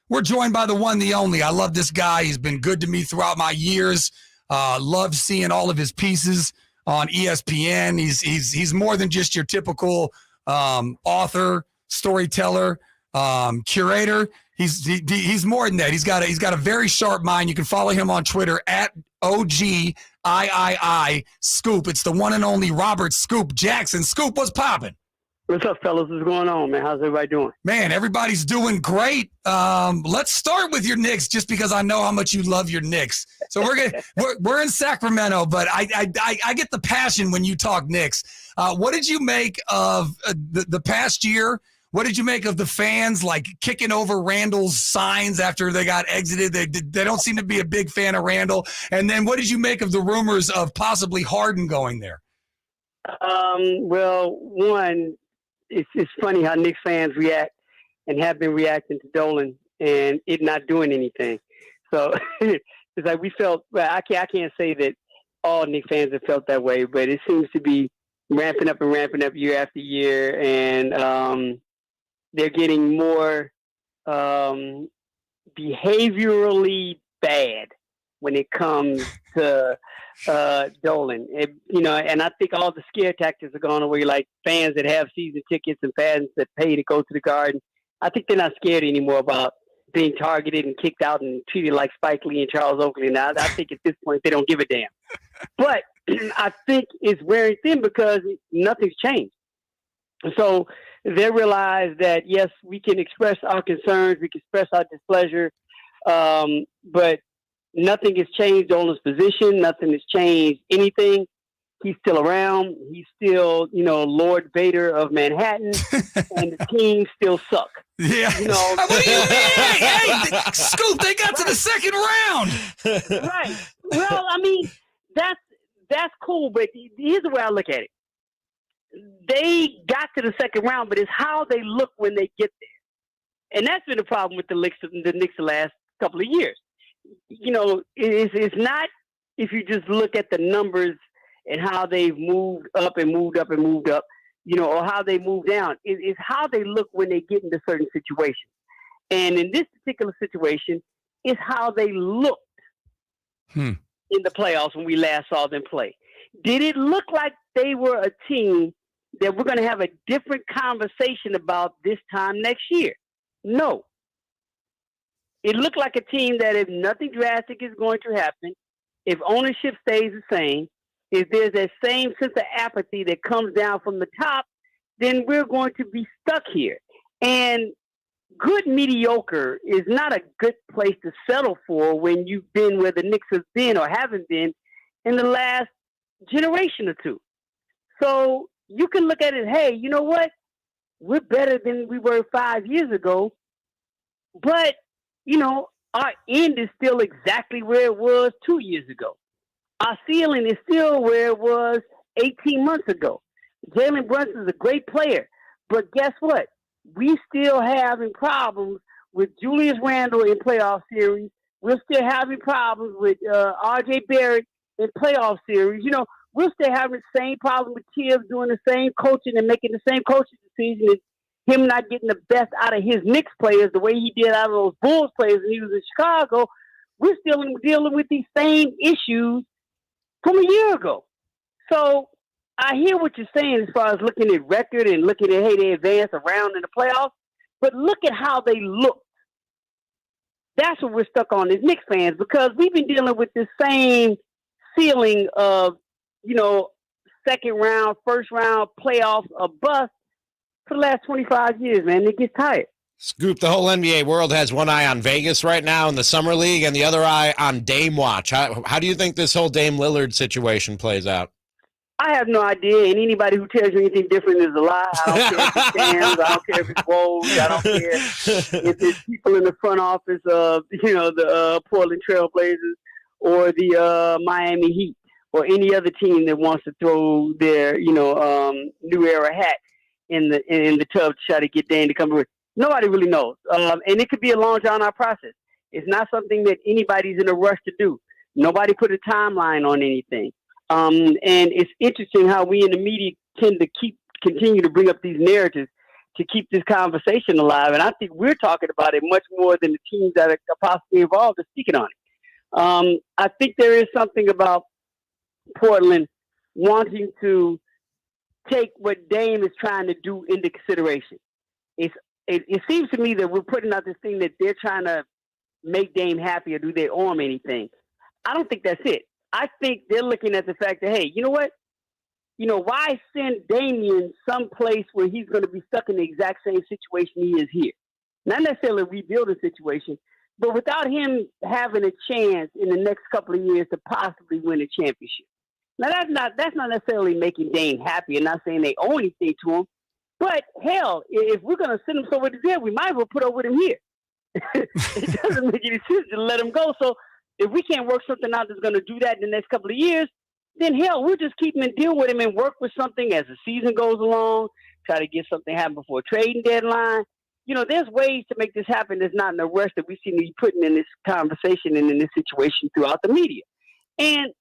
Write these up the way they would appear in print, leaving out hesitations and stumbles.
We're joined by the one, the only. I love this guy. He's been good to me throughout my years. Love seeing all of his pieces on ESPN. He's more than just your typical author, storyteller, curator. He's more than that. He's got a very sharp mind. You can follow him on Twitter at OGIII Scoop. It's the one and only Robert Scoop Jackson. Scoop, what's popping? What's up, fellas? What's going on, man? How's everybody doing? Man, everybody's doing great. Let's start with your Knicks, just because I know how much you love your Knicks. So we're in Sacramento, but I get the passion when you talk Knicks. What did you make of the past year? What did you make of the fans like kicking over Randall's signs after they got exited? They don't seem to be a big fan of Randall. And then what did you make of the rumors of possibly Harden going there? Well, one. It's funny how Knicks fans react and have been reacting to Dolan and it not doing anything. So it's like we felt. Well, I can't say that all Knicks fans have felt that way, but it seems to be ramping up year after year, and they're getting more behaviorally bad when it comes to Dolan. And I think all the scare tactics are gone away, like fans that have season tickets and fans that pay to go to the Garden. I think they're not scared anymore about being targeted and kicked out and treated like Spike Lee and Charles Oakley. Now, I think at this point they don't give a damn. But I think it's wearing thin because nothing's changed. So they realize that, yes, we can express our concerns, we can express our displeasure, but nothing has changed Dolan's position. Nothing has changed anything. He's still around. He's still, Lord Vader of Manhattan, and the Kings still suck. Yeah. What do you mean? Hey, Scoop, they got to the second round. Right. Well, I mean, that's cool, but here's the way I look at it. They got to the second round, but it's how they look when they get there. And that's been the problem with the Knicks the last couple of years. It's not if you just look at the numbers and how they've moved up and moved up and moved up, or how they move down. It's how they look when they get into certain situations. And in this particular situation, it's how they looked in the playoffs when we last saw them play. Did it look like they were a team that we're going to have a different conversation about this time next year? No. It looked like a team that if nothing drastic is going to happen, if ownership stays the same, if there's that same sense of apathy that comes down from the top, then we're going to be stuck here. And good mediocre is not a good place to settle for when you've been where the Knicks have been or haven't been in the last generation or two. So you can look at it, hey, you know what? We're better than we were 5 years ago, but our end is still exactly where it was 2 years ago. Our ceiling is still where it was 18 months ago. Jalen Brunson is a great player, but guess what? We still having problems with Julius Randle in playoff series. We're still having problems with R.J. Barrett in playoff series. We're still having the same problem with Tibbs doing the same coaching and making the same coaching decisions. Him not getting the best out of his Knicks players the way he did out of those Bulls players when he was in Chicago. We're still dealing with these same issues from a year ago. So I hear what you're saying as far as looking at record and looking at, hey, they advanced around in the playoffs, but look at how they look. That's what we're stuck on as Knicks fans, because we've been dealing with the same ceiling of, second round, first round playoffs, a bust for the last 25 years, man. It gets tired. Scoop, the whole NBA world has one eye on Vegas right now in the Summer League and the other eye on Dame Watch. How do you think this whole Dame Lillard situation plays out? I have no idea, and anybody who tells you anything different is a lie. I don't care if it's Dams, I don't care if it's Woj, I don't care if it's people in the front office of, the Portland Trail Blazers or the Miami Heat or any other team that wants to throw their, new era hat in the tub to try to get Dame to come with. Nobody really knows. And it could be a long drawn-out process. It's not something that anybody's in a rush to do. Nobody put a timeline on anything. And it's interesting how we in the media tend to continue to bring up these narratives to keep this conversation alive. And I think we're talking about it much more than the teams that are possibly involved are speaking on it. I think there is something about Portland wanting to take what Dame is trying to do into consideration. It seems to me that we're putting out this thing that they're trying to make Dame happy or do they owe him anything. I don't think that's it. I think they're looking at the fact that, hey, you know what? Why send Damian someplace where he's going to be stuck in the exact same situation he is here? Not necessarily a rebuilding situation, but without him having a chance in the next couple of years to possibly win a championship. Now, that's not necessarily making Dame happy and not saying they owe anything to him. But, hell, if we're going to send him somewhere to there, we might as well put up with him here. It doesn't make any sense to let him go. So if we can't work something out that's going to do that in the next couple of years, then, hell, we'll just keep him and deal with him and work with something as the season goes along, try to get something happen before trading deadline. There's ways to make this happen that's not in the rush that we seem to be putting in this conversation and in this situation throughout the media. And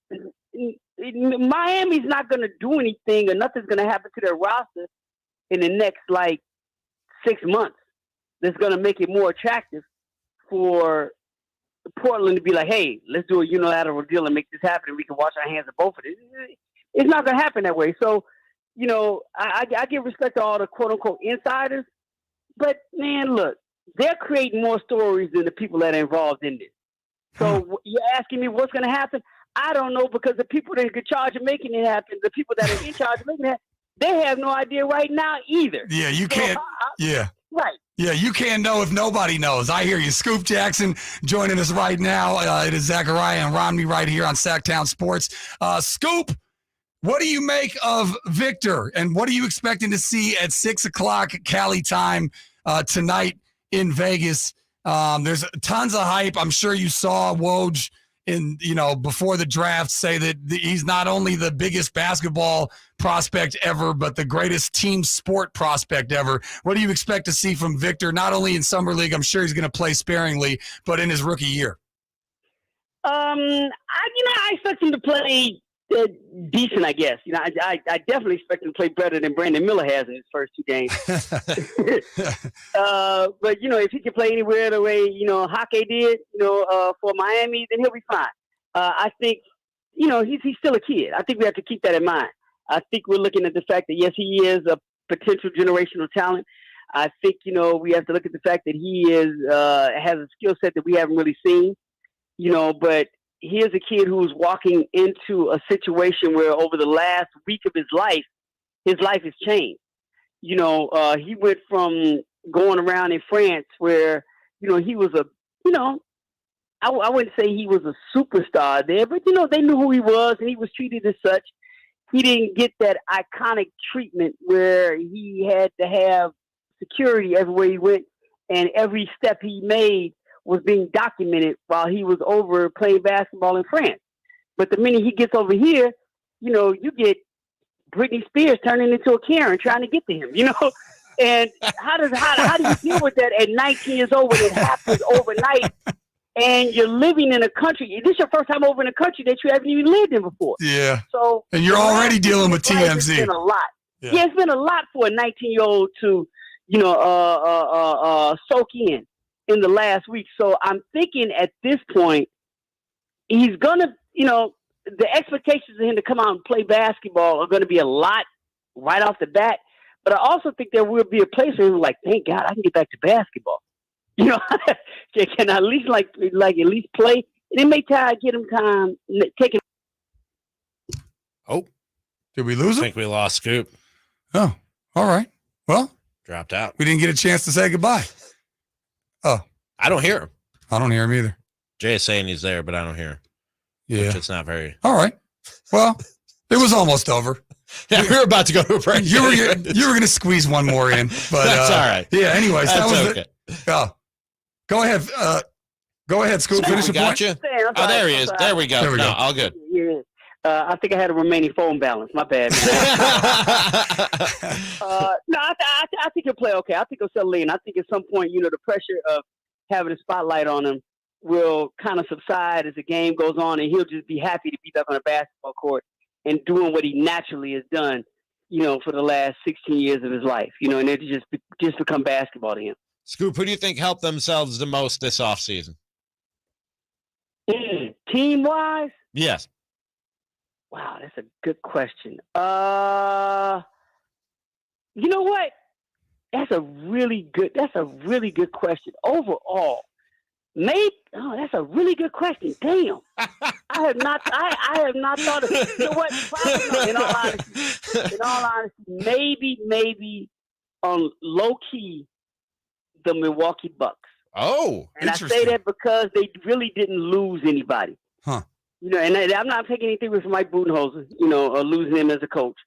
Miami's not going to do anything or nothing's going to happen to their roster in the next, 6 months that's going to make it more attractive for Portland to be like, hey, let's do a unilateral deal and make this happen and we can wash our hands of both of it. It's not going to happen that way. So, I give respect to all the quote-unquote insiders, but, man, look, they're creating more stories than the people that are involved in this. So you're asking me what's going to happen? I don't know, because the people that are in charge of making it happen, the people that are in charge of making it happen, they have no idea right now either. Yeah, you can't. Yeah. Right. Yeah, you can't know if nobody knows. I hear you. Scoop Jackson joining us right now. It is Zachariah and Romney right here on Sactown Sports. Scoop, what do you make of Victor, and what are you expecting to see at 6 o'clock Cali time tonight in Vegas? There's tons of hype. I'm sure you saw Woj before the draft say that he's not only the biggest basketball prospect ever, but the greatest team sport prospect ever. What do you expect to see from Victor, not only in Summer League, I'm sure he's going to play sparingly, but in his rookie year? I expect him to play decent, I guess. I definitely expect him to play better than Brandon Miller has in his first 2 games. But, if he can play anywhere the way, Hockey did, for Miami, then he'll be fine. I think, he's still a kid. I think we have to keep that in mind. I think we're looking at the fact that, yes, he is a potential generational talent. I think, we have to look at the fact that he has a skill set that we haven't really seen, but he is a kid who's walking into a situation where over the last week of his life has changed. He went from going around in France where, he was I wouldn't say he was a superstar there, but, they knew who he was and he was treated as such. He didn't get that iconic treatment where he had to have security everywhere he went, and every step he made was being documented while he was over playing basketball in France. But the minute he gets over here, you get Britney Spears turning into a Karen trying to get to him, And how do you deal with that at 19 years old when it happens overnight? And you're living in a country. This is your first time over in a country that you haven't even lived in before. Yeah. So, and you're already dealing with TMZ. It's been a lot. Yeah, it's been a lot for a 19-year-old to, soak in the last week. So I'm thinking at this point, he's gonna, the expectations of him to come out and play basketball are going to be a lot right off the bat. But I also think there will be a place where he's like, thank God I can get back to basketball. Can I at least at least play? And it may get him time taking. Oh, did we lose him? I think we lost Scoop. Oh, all right. Well, dropped out. We didn't get a chance to say goodbye. Oh, I don't hear him. I don't hear him either. Jay is saying he's there, but I don't hear him. Yeah, which it's not very. All right. Well, it was almost over. Yeah, we were about to go to a break. You were going to squeeze one more in, but that's all right. Yeah. Anyways, that's that was okay. Go ahead. Go ahead, Scoop. Finish your point. You. Oh, there he is. There we go. There we go. All good. Yeah. I think I had a remaining phone balance. My bad. No, I think he'll play okay. I think he'll settle in. I think at some point, the pressure of having a spotlight on him will kind of subside as the game goes on, and he'll just be happy to be back on a basketball court and doing what he naturally has done, for the last 16 years of his life, and it just become basketball to him. Scoop, who do you think helped themselves the most this offseason? Team-wise? Yes. Wow, that's a good question. You know what? That's a really good question. Overall, that's a really good question. Damn. I have not thought of, you know what? Probably not, in all honesty, maybe on low key, the Milwaukee Bucks. Oh, and I say that because they really didn't lose anybody. Huh. And I'm not taking anything with Mike Budenholzer, or losing him as a coach.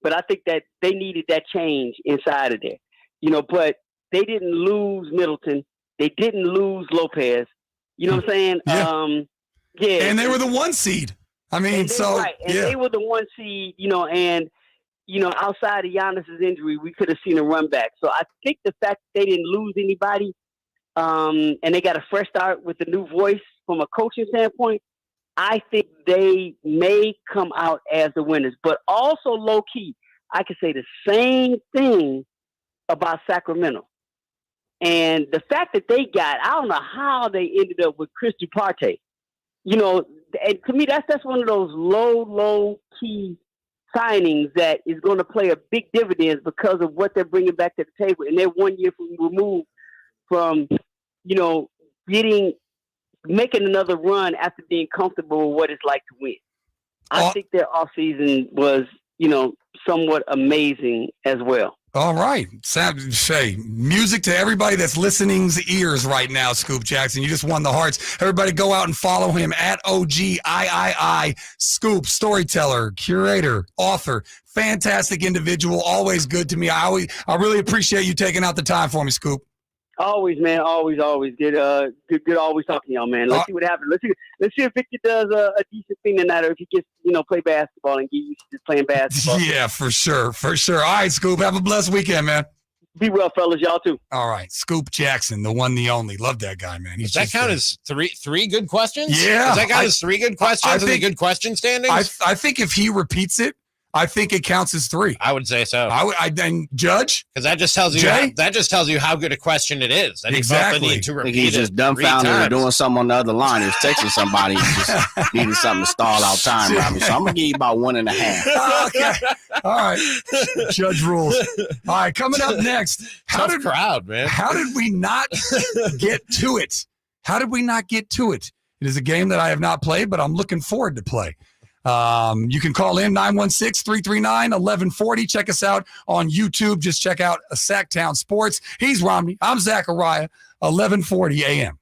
But I think that they needed that change inside of there. But they didn't lose Middleton. They didn't lose Lopez. You know what I'm saying? Yeah. And they were the 1 seed. I mean, they were the 1 seed, and outside of Giannis's injury, we could have seen a run back. So I think the fact that they didn't lose anybody, and they got a fresh start with a new voice from a coaching standpoint, I think they may come out as the winners. But also low-key, I could say the same thing about Sacramento. And the fact that I don't know how they ended up with Chris Duarte. And to me, that's one of those low-key signings that is going to play a big dividends because of what they're bringing back to the table. And they're 1 year removed from, making another run after being comfortable with what it's like to win. I think their offseason was, somewhat amazing as well. All right. Say music to everybody that's listening's ears right now, Scoop Jackson. You just won the hearts. Everybody go out and follow him at OGIII. Scoop, storyteller, curator, author, fantastic individual, always good to me. I really appreciate you taking out the time for me, Scoop. Always, man. Always. Good always talking to y'all, man. Let's see what happens. Let's see if Victor does a decent thing tonight, or if he gets, play basketball and get used to just playing basketball. Yeah, for sure. All right, Scoop. Have a blessed weekend, man. Be well, fellas. Y'all too. All right. Scoop Jackson, the one, the only. Love that guy, man. Does that count as three good questions? Yeah. Does that count as 3 good questions? I think good question standings? I think if he repeats it, I think it counts as 3. I would say so. And Judge? Because that just tells you how good a question it is. That exactly. Need to repeat he's just dumbfounded or doing something on the other line. He's texting somebody, just needing something to stall out time, Robbie. So I'm gonna give you about 1.5. Okay. All right. Judge rules. All right. Coming up next. Tough crowd, man. How did we not get to it? It is a game that I have not played, but I'm looking forward to play. You can call in 916-339-1140. Check us out on YouTube. Just check out Sactown Sports. He's Romney. I'm Zachariah. 1140 a.m.